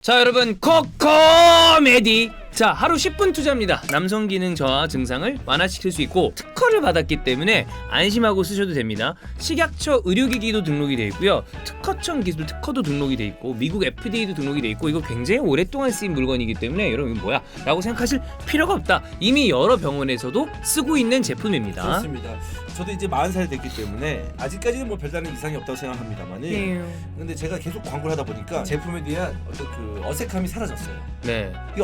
자 여러분 코코메디 자 하루 10분 투자입니다. 남성 기능 저하 증상을 완화시킬 수 있고 특허를 받았기 때문에 안심하고 쓰셔도 됩니다. 식약처 의료기기도 등록이 돼 있고요. 특허청 기술 특허도 등록이 돼 있고 미국 FDA도 등록이 돼 있고 이거 굉장히 오랫동안 쓰인 물건이기 때문에 여러분 이거 뭐야 라고 생각하실 필요가 없다. 이미 여러 병원에서도 쓰고 있는 제품입니다. 그렇습니다. 저도 이제 40살 됐기 때문에 아직까지는 뭐 별다른 이상이 없다고 생각합니다만은 근데 제가 계속 광고를 하다 보니까 제품에 대한 어떤 그 어색함이 사라졌어요. 네. 이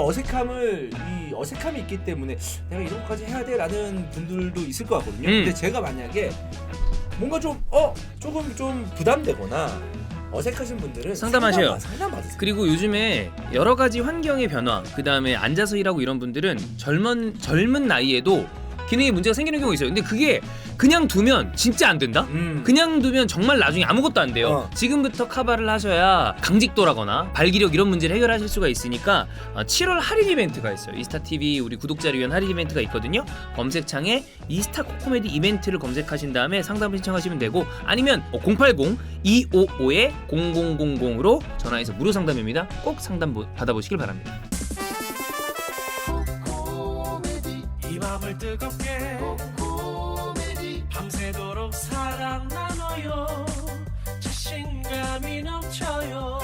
어색함이 있기 때문에 내가 이런 것까지 해야 돼라는 분들도 있을 것 같거든요. 근데 제가 만약에 뭔가 조금 좀 부담되거나 어색하신 분들은 상담하세요. 상담 받으세요. 그리고 요즘에 여러 가지 환경의 변화, 그 다음에 앉아서 일하고 이런 분들은 젊은 나이에도 기능에 문제가 생기는 경우가 있어요. 근데 그게 그냥 두면 진짜 안 된다? 그냥 두면 정말 나중에 아무것도 안 돼요. 지금부터 커버를 하셔야 강직도라거나 발기력 이런 문제를 해결하실 수가 있으니까 7월 할인 이벤트가 있어요. 이스타TV 우리 구독자를 위한 할인 이벤트가 있거든요. 검색창에 이스타 코코메디 이벤트를 검색하신 다음에 상담을 신청하시면 되고 아니면 080-255-0000으로 전화해서 무료 상담입니다. 꼭 상담 받아보시길 바랍니다. 이 맘을 뜨겁게 코코메디 밤새도록 사랑 나눠요 자신감이 넘쳐요.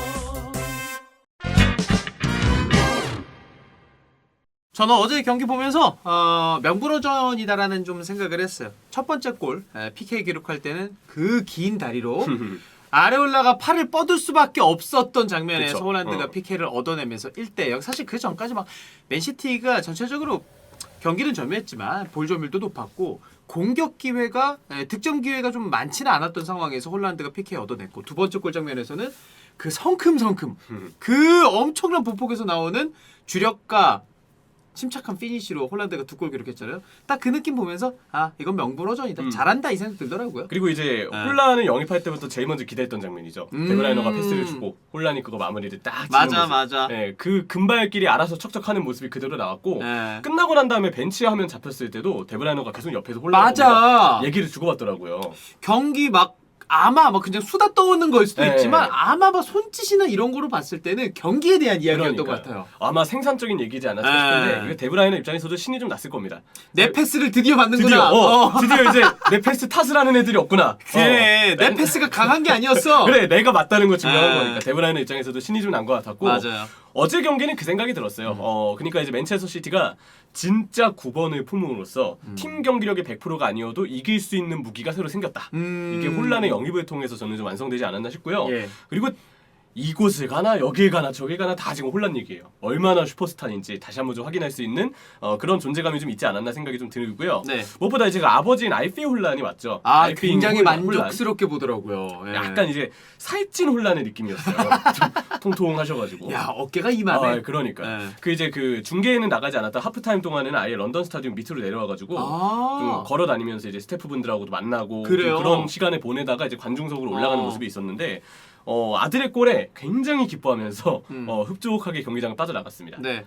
저는 어제 경기 보면서 명불허전이다라는 좀 생각을 했어요. 첫 번째 골 PK 기록할 때는 그 긴 다리로 아레올라가 팔을 뻗을 수밖에 없었던 장면에서 그쵸. 홀란드가 PK를 얻어내면서 1대0. 사실 그 전까지 막 맨시티가 전체적으로 경기는 점유했지만 볼 점유율도 높았고 공격 기회가 득점 기회가 좀 많지는 않았던 상황에서 홀란드가 PK 얻어냈고 두 번째 골 장면에서는 그 성큼성큼 그 엄청난 보폭에서 나오는 주력과 침착한 피니시로 홀란드가 두 골 기록했잖아요. 딱 그 느낌 보면서 아 이건 명불허전이다. 잘한다 이 생각 들더라고요. 그리고 이제 혼란을 영입할 때부터 제일 먼저 기대했던 장면이죠. 데브라이너가 패스를 주고 혼란이 그거 마무리를 딱 지는 모습. 네, 그 금발끼리 알아서 척척하는 모습이 그대로 나왔고 끝나고 난 다음에 벤치에 화면 잡혔을 때도 데브라이너가 계속 옆에서 혼란 얘기를 주고받더라고요. 경기 막 아마 막 그냥 수다 떠오는 걸 수도 네. 있지만 아마 막 손짓이나 이런 거로 봤을 때는 경기에 대한 이야기였던 것 그러니까요. 같아요. 아마 생산적인 얘기지 않았을까 싶은데 이게 데브라이너 입장에서도 신이 좀 났을 겁니다. 내 패스를 드디어 드디어 맞는구나. 드디어 이제 내 패스 탓을 하는 애들이 없구나. 그래 내 패스가 강한 게 아니었어. 그래 내가 맞다는 거 증명한 네. 거니까 데브라이너 입장에서도 신이 좀 난 것 같았고 맞아요. 어제 경기는 그 생각이 들었어요. 그러니까 이제 맨체스터 시티가 진짜 9번을 품음으로써 팀 경기력의 100%가 아니어도 이길 수 있는 무기가 새로 생겼다. 이게 혼란의 영입을 통해서 저는 좀 완성되지 않았나 싶고요. 예. 그리고 이곳을 가나 여길 가나 저길 가나 다 지금 혼란 얘기예요. 얼마나 슈퍼스타인지 다시 한번 좀 확인할 수 있는 그런 존재감이 좀 있지 않았나 생각이 좀 들고요. 네. 무엇보다 제가 아버지인 알피 혼란이 왔죠. 아 알피 굉장히 혼란. 만족스럽게 보더라고요. 예. 약간 이제 살찐 혼란의 느낌이었어요. 좀 통통하셔가지고. 야 어깨가 이만해. 그러니까 네. 그 이제 그 중계에는 나가지 않았다 하프타임 동안에는 아예 런던 스타디움 밑으로 내려와가지고 좀 걸어 다니면서 이제 스태프분들하고도 만나고 그래요? 좀 그런 시간을 보내다가 이제 관중석으로 올라가는 모습이 있었는데 아들의 골에 굉장히 기뻐하면서 흡족하게 경기장을 빠져나갔습니다. 네.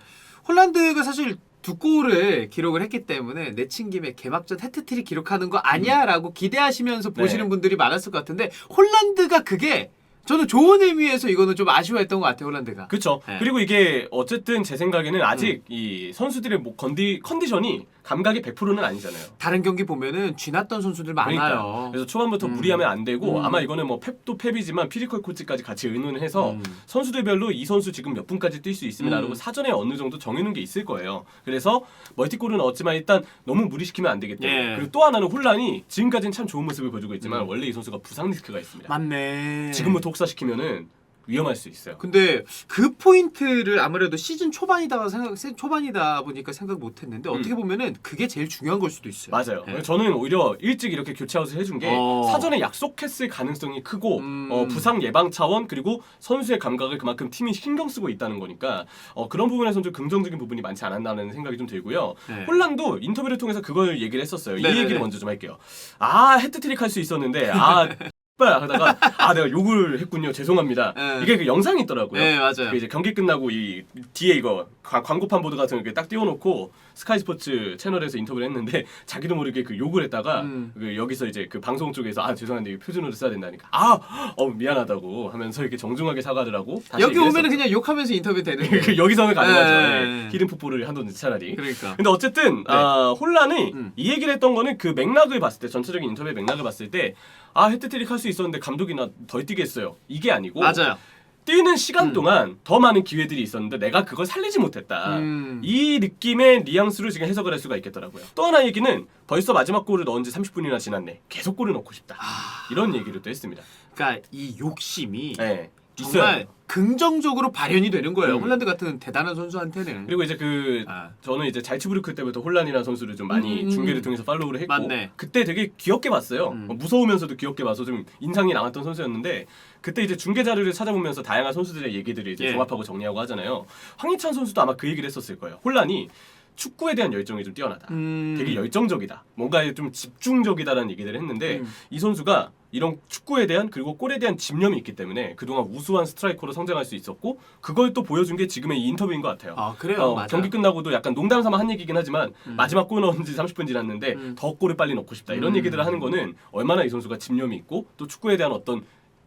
홀란드가 사실 두 골을 기록을 했기 때문에 내친 김에 개막전 해트트릭 기록하는 거 아니야라고 기대하시면서 보시는 분들이 많았을 것 같은데 홀란드가 그게 저는 좋은 의미에서 이거는 좀 아쉬워했던 것 같아요 홀란드가. 그렇죠. 네. 그리고 이게 어쨌든 제 생각에는 아직 이 선수들의 뭐 컨디션이 감각이 100%는 아니잖아요. 다른 경기 보면은 쥐났던 선수들 많아요. 그러니까요. 그래서 초반부터 무리하면 안 되고 아마 이거는 뭐 펩도 펩이지만 피지컬 코치까지 같이 의논을 해서 선수들별로 이 선수 지금 몇 분까지 뛸 수 있습니다라고 사전에 어느 정도 정해놓은 게 있을 거예요. 그래서 멀티골은 얻지만 일단 너무 무리시키면 안 되겠다. 예. 그리고 또 하나는 혼란이 지금까지는 참 좋은 모습을 보여주고 있지만 원래 이 선수가 부상 리스크가 있습니다. 맞네. 지금부터 혹사시키면은 위험할 수 있어요. 근데 그 포인트를 아무래도 시즌 초반이다 보니까 생각 못했는데 어떻게 보면은 그게 제일 중요한 걸 수도 있어요. 맞아요. 네. 저는 오히려 일찍 이렇게 교체아웃을 해준 게 사전에 약속했을 가능성이 크고 부상 예방 차원 그리고 선수의 감각을 그만큼 팀이 신경 쓰고 있다는 거니까 그런 부분에서는 좀 긍정적인 부분이 많지 않았나라는 생각이 좀 들고요. 네. 홀란도 인터뷰를 통해서 그걸 얘기를 했었어요. 네네네. 이 얘기를 먼저 좀 할게요. 해트트릭 할 수 있었는데 하다가 아 내가 욕을 했군요 죄송합니다. 네. 이게 그 영상이 있더라고요. 네, 맞아요. 그 이제 경기 끝나고 이 뒤에 이거 광고판 보도 같은 거 이렇게 딱 띄워놓고 스카이 스포츠 채널에서 인터뷰를 했는데 자기도 모르게 그 욕을 했다가 그 여기서 이제 그 방송 쪽에서 아 죄송한데 이거 표준어로 써야 된다니까 미안하다고 하면서 이렇게 정중하게 사과하더라고. 다시 여기 오면은 얘기했었죠. 그냥 욕하면서 인터뷰 되는 그 여기서는 가능하죠. 네. 네. 히든 풋볼을 하던지 차라리. 그러니까. 근데 어쨌든 혼란이 이 얘기를 했던 거는 그 맥락을 봤을 때 전체적인 인터뷰의 맥락을 봤을 때 헤트트릭 할 수 있었는데 감독이 나 덜 뛰게 했어요. 이게 아니고 맞아요. 뛰는 시간 동안 더 많은 기회들이 있었는데 내가 그걸 살리지 못했다. 이 느낌의 뉘앙스로 지금 해석을 할 수가 있겠더라고요. 또 하나 얘기는 벌써 마지막 골을 넣은 지 30분이나 지났네. 계속 골을 넣고 싶다. 이런 얘기를 또 했습니다. 그러니까 이 욕심이 네. 정말 있어요. 긍정적으로 발현이 되는 거예요. 홀란드 같은 대단한 선수한테는. 그리고 이제 저는 이제 잘츠부르크 때부터 혼란이라는 선수를 좀 많이 중계를 통해서 팔로우를 했고 맞네. 그때 되게 귀엽게 봤어요. 무서우면서도 귀엽게 봐서 좀 인상이 남았던 선수였는데 그때 이제 중계 자료를 찾아보면서 다양한 선수들의 얘기들을 이제 종합하고 정리하고 하잖아요. 황희찬 선수도 아마 그 얘기를 했었을 거예요. 혼란이 축구에 대한 열정이 좀 뛰어나다. 되게 열정적이다. 뭔가에 좀 집중적이다라는 얘기들을 했는데 이 선수가 이런 축구에 대한 그리고 골에 대한 집념이 있기 때문에 그동안 우수한 스트라이커로 성장할 수 있었고 그걸 또 보여준 게 지금의 이 인터뷰인 것 같아요. 아 그래요? 맞아요. 경기 끝나고도 약간 농담 삼아 한 얘기긴 하지만 마지막 골 넣은 지 30분 지났는데 더 골을 빨리 넣고 싶다. 이런 얘기들을 하는 거는 얼마나 이 선수가 집념이 있고 또 축구에 대한 어떤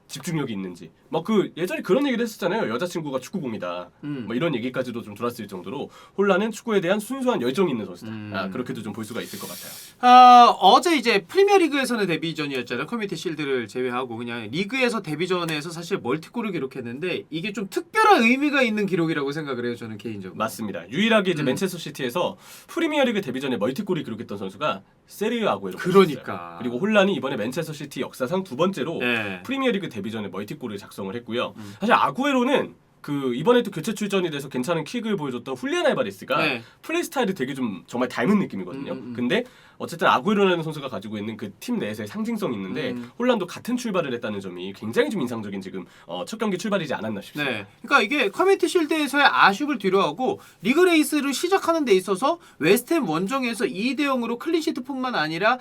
집중력이 있는지 막 그 예전에 그런 얘기를 했었잖아요. 여자친구가 축구공이다. 뭐 이런 얘기까지도 좀 돌았을 정도로 혼란은 축구에 대한 순수한 열정이 있는 선수다. 그렇게도 좀 볼 수가 있을 것 같아요. 어제 이제 프리미어리그에서는 데뷔전이었잖아요. 커뮤니티 실드를 제외하고 그냥 리그에서 데뷔전에서 사실 멀티골을 기록했는데 이게 좀 특별한 의미가 있는 기록이라고 생각을 해요. 저는 개인적으로. 맞습니다. 유일하게 이제 맨체스터 시티에서 프리미어리그 데뷔전에 멀티골이 기록했던 선수가 세르 아구에로. 그러니까. 그리고 혼란이 이번에 맨체스터 시티 역사상 두 번째로 네. 프리미어리그 데뷔전에 멀티골을 작성을 했고요. 사실 아구에로는 그 이번에 또 교체 출전이 돼서 괜찮은 킥을 보여줬던 훌리안 알바레스가 네. 플레이 스타일이 되게 좀 정말 닮은 느낌이거든요. 근데 어쨌든 아구에로라는 선수가 가지고 있는 그 팀 내에서의 상징성이 있는데 혼란도 같은 출발을 했다는 점이 굉장히 좀 인상적인 지금 첫 경기 출발이지 않았나 싶습니다. 네. 그러니까 이게 커뮤니티 실드에서의 아쉽을 뒤로하고 리그 레이스를 시작하는 데 있어서 웨스트햄 원정에서 2대0으로 클린시트뿐만 아니라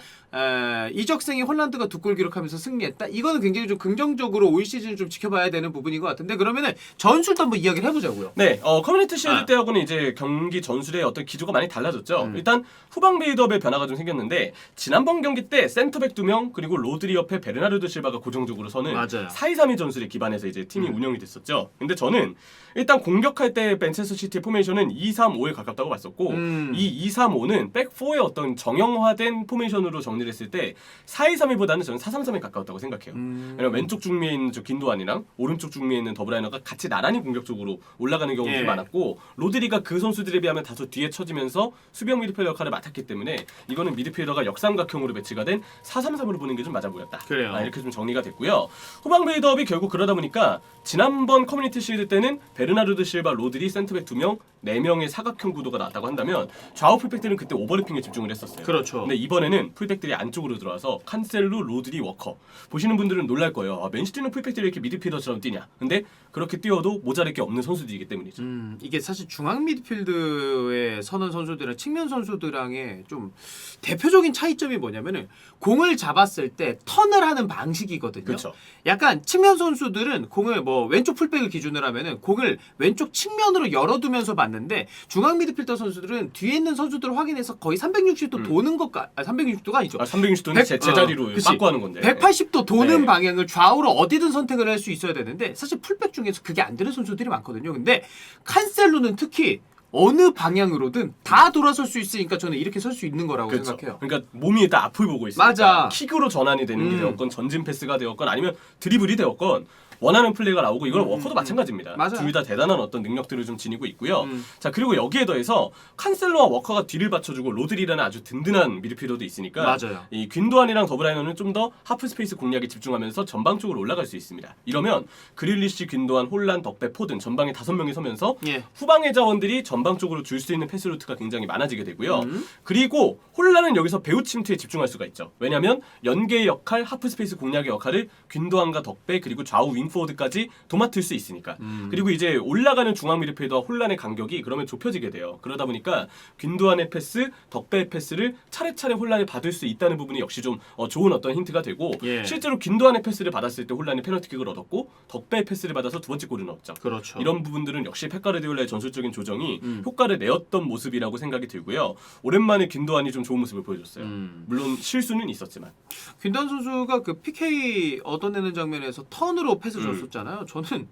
이적생이 홀란드가 2골 기록하면서 승리했다. 이거는 굉장히 좀 긍정적으로 올 시즌을 좀 지켜봐야 되는 부분인 것 같은데 그러면은 전술도 한번 이야기를 해보자고요. 네, 커뮤니티 실드 때하고는 이제 경기 전술의 어떤 기조가 많이 달라졌죠. 일단 후방 빌드업의 변화가 좀 생겼는데 지난번 경기 때 센터백 2명 그리고 로드리 옆에 베르나르도 실바가 고정적으로 서는 맞아요. 4-2-3-2 전술에 기반해서 이제 팀이 운영이 됐었죠. 근데 저는 일단 공격할 때 맨체스터 시티의 포메이션은 2-3-5에 가깝다고 봤었고 이 2-3-5는 백4의 어떤 정형화된 포메이션으로 정리를 했을 때 4-2-3-1보다는 저는 4-3-3에 가까웠다고 생각해요. 왜냐면 왼쪽 중미에 있는 저 긴도안이랑 오른쪽 중미에 있는 더브라이너가 같이 나란히 공격적으로 올라가는 경우들이 많았고 로드리가 그 선수들에 비하면 다소 뒤에 처지면서 수비형 미드필더 역할을 맡았기 때문에 이거는 미드필더가 역삼각형으로 배치가 된 4-3-3으로 보는 게 좀 맞아 보였다. 그래요. 이렇게 좀 정리가 됐고요. 후방 빌드업이 결국 그러다 보니까 지난번 커뮤니티 실드 때는 베르나르도 실바, 로드리, 센터백 2명, 4명의 사각형 구도가 나왔다고 한다면 좌우 풀백들은 그때 오버래핑에 집중을 했었어요. 그렇죠. 근데 이번에는 풀백들이 안쪽으로 들어와서 칸셀루, 로드리, 워커. 보시는 분들은 놀랄 거예요. 맨시티는 풀백들이 이렇게 미드필더처럼 뛰냐. 근데 그렇게 뛰어도 모자랄 게 없는 선수들이기 때문이죠. 이게 사실 중앙 미드필드에 서는 선수들이랑 측면 선수들랑의 좀 대표적인 차이점이 뭐냐면은 공을 잡았을 때 턴을 하는 방식이거든요. 그렇죠. 약간 측면 선수들은 공을 뭐 왼쪽 풀백을 기준으로 하면은 공을 왼쪽 측면으로 열어두면서 맞는데 중앙 미드필더 선수들은 뒤에 있는 선수들을 확인해서 거의 360도 도는 것과 360도가 아니죠. 360도는 제자리로 빠꾸 하는 건데. 180도 도는 네. 방향을 좌우로 어디든 선택을 할 수 있어야 되는데 사실 풀백 중에서 그게 안 되는 선수들이 많거든요. 근데 칸셀루는 특히 어느 방향으로든 다 돌아설 수 있으니까 저는 이렇게 설 수 있는 거라고 그렇죠. 생각해요. 그러니까 몸이 일단 앞을 보고 있으니까 맞아. 킥으로 전환이 되는 게 되었건 전진 패스가 되었건 아니면 드리블이 되었건 원하는 플레이가 나오고 이건 워커도 마찬가지입니다. 맞아요. 둘 다 대단한 어떤 능력들을 좀 지니고 있고요. 자 그리고 여기에 더해서 칸셀로와 워커가 뒤를 받쳐주고 로드리라는 아주 든든한 미드필더도 있으니까 맞아요. 이 균도안이랑 더브라이너는 좀 더 하프 스페이스 공략에 집중하면서 전방 쪽으로 올라갈 수 있습니다. 이러면 그릴리시, 균도안, 홀란, 덕배, 포든 전방에 5명이 서면서 예. 후방의 자원들이 전방 쪽으로 줄 수 있는 패스 루트가 굉장히 많아지게 되고요. 그리고 홀란은 여기서 배우 침투에 집중할 수가 있죠. 왜냐하면 연계의 역할, 하프 스페이스 공략의 역할을 균도안과 덕배 그리고 좌우 윙 윙포워드까지 도맡을 수 있으니까. 그리고 이제 올라가는 중앙 미드필더와 혼란의 간격이 그러면 좁혀지게 돼요. 그러다 보니까 균도안의 패스, 덕배의 패스를 차례차례 혼란이 받을 수 있다는 부분이 역시 좀 좋은 어떤 힌트가 되고 예. 실제로 균도안의 패스를 받았을 때 혼란이 페널티킥을 얻었고 덕배의 패스를 받아서 두 번째 골을 넣었죠. 그렇죠. 이런 부분들은 역시 펩 가르디올라의 전술적인 조정이 효과를 내었던 모습이라고 생각이 들고요. 오랜만에 균도안이 좀 좋은 모습을 보여줬어요. 물론 실수는 있었지만. 균도안 선수가 그 PK 얻어내는 장면에서 턴으로 패스 줬었잖아요. 저는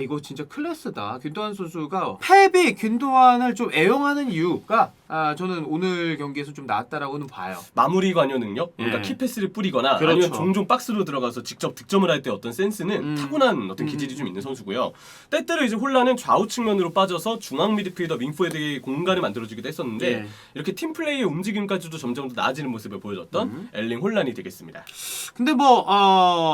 이거 진짜 클래스다. 균도안 선수가 펩이 균도안을 좀 애용하는 이유가 저는 오늘 경기에서 좀 나았다라고는 봐요. 마무리 관여 능력, 그러니까 예. 키패스를 뿌리거나 그렇죠. 아니면 종종 박스로 들어가서 직접 득점을 할 때 어떤 센스는 타고난 어떤 기질이 좀 있는 선수고요. 때때로 이제 혼란은 좌우 측면으로 빠져서 중앙 미드필더 윙포에드의 공간을 만들어주기도 했었는데 예. 이렇게 팀플레이의 움직임까지도 점점 더 나아지는 모습을 보여줬던 엘링 혼란이 되겠습니다. 근데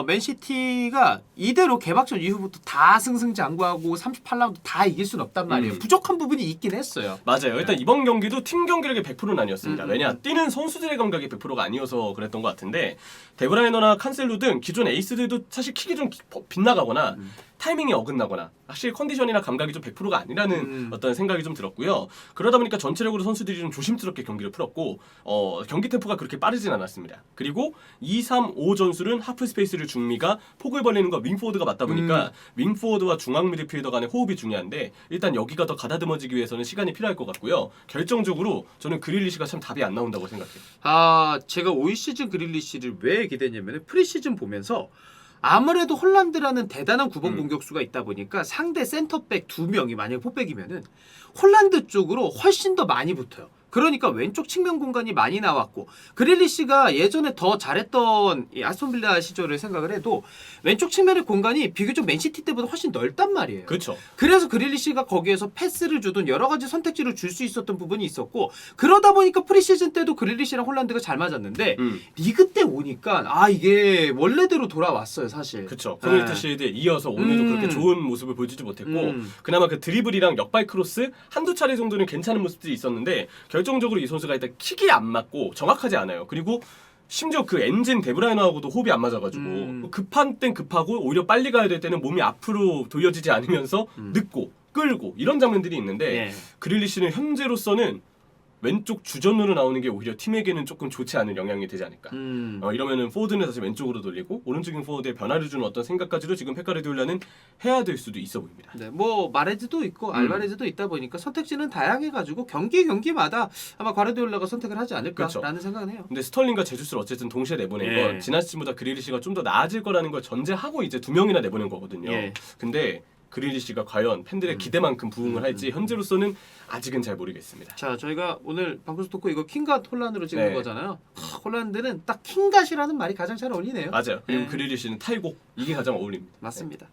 맨시티가 이대로 개막전 이후부터 다 승승장구하고 38라운드 다 이길 수는 없단 말이에요. 부족한 부분이 있긴 했어요. 맞아요. 일단 이번 경기도 팀 경기력의 100%는 아니었습니다. 왜냐? 뛰는 선수들의 감각이 100%가 아니어서 그랬던 것 같은데 데브라이너나 칸셀로 등 기존 에이스들도 사실 킥이 좀 빗나가거나 타이밍이 어긋나거나 확실히 컨디션이나 감각이 좀 100%가 아니라는 어떤 생각이 좀 들었고요. 그러다 보니까 전체적으로 선수들이 좀 조심스럽게 경기를 풀었고 경기 템포가 그렇게 빠르진 않았습니다. 그리고 2-3-5 전술은 하프 스페이스를 중미가 폭을 벌리는 거 윙포워드가 맞다 보니까 윙포워드와 중앙 미드필더 간의 호흡이 중요한데 일단 여기가 더 가다듬어지기 위해서는 시간이 필요할 것 같고요. 결정적으로 저는 그릴리시가 참 답이 안 나온다고 생각해요. 제가 올 시즌 그릴리시를 왜 기대했냐면 프리시즌 보면서 아무래도 홀란드라는 대단한 9번 공격수가 있다 보니까 상대 센터백 2명이 만약에 포백이면은 홀란드 쪽으로 훨씬 더 많이 붙어요. 그러니까 왼쪽 측면 공간이 많이 나왔고 그릴리시가 예전에 더 잘했던 이 아스톤빌라 시절을 생각을 해도 왼쪽 측면의 공간이 비교적 맨시티 때보다 훨씬 넓단 말이에요. 그렇죠. 그래서 그릴리시가 거기에서 패스를 주든 여러 가지 선택지를 줄 수 있었던 부분이 있었고 그러다 보니까 프리시즌 때도 그릴리시랑 홀란드가 잘 맞았는데 리그 때 오니까 이게 원래대로 돌아왔어요 사실. 그렇죠. 커뮤니티 실드에 이어서 오늘도 그렇게 좋은 모습을 보여주지 못했고 그나마 그 드리블이랑 역발 크로스 한두 차례 정도는 괜찮은 모습들이 있었는데 결정적으로 이 선수가 일단 킥이 안 맞고 정확하지 않아요. 그리고 심지어 그 엔진 데브라이너하고도 호흡이 안 맞아가지고 급한 땐 급하고 오히려 빨리 가야 될 때는 몸이 앞으로 돌려지지 않으면서 늦고 끌고 이런 장면들이 있는데 그릴리시는 현재로서는 왼쪽 주전으로 나오는 게 오히려 팀에게는 조금 좋지 않은 영향이 되지 않을까. 이러면은 포워드는 다시 왼쪽으로 돌리고 오른쪽인 포워드에 변화를 주는 어떤 생각까지도 지금 펩 가르디올라는 해야 될 수도 있어 보입니다. 네, 마레즈도 있고 알바레즈도 있다 보니까 선택지는 다양해가지고 경기마다 아마 과르디올라가 선택을 하지 않을까라는 생각은 해요. 근데 스털링과 제주스를 어쨌든 동시에 내보낸 건 지난 시즌보다 그릴리시가 좀 더 나아질 거라는 걸 전제하고 이제 두 명이나 내보낸 거거든요. 근데 그릴리시가 과연 팬들의 기대만큼 부응을 할지 현재로서는 아직은 잘 모르겠습니다. 자, 저희가 오늘 방송 듣고 이거 킹갓 혼란으로 찍는 거잖아요. 홀란드는 딱 킹갓이라는 말이 가장 잘 어울리네요. 맞아요. 그리고 그릴리시는 탈곡 이게 가장 어울립니다. 맞습니다.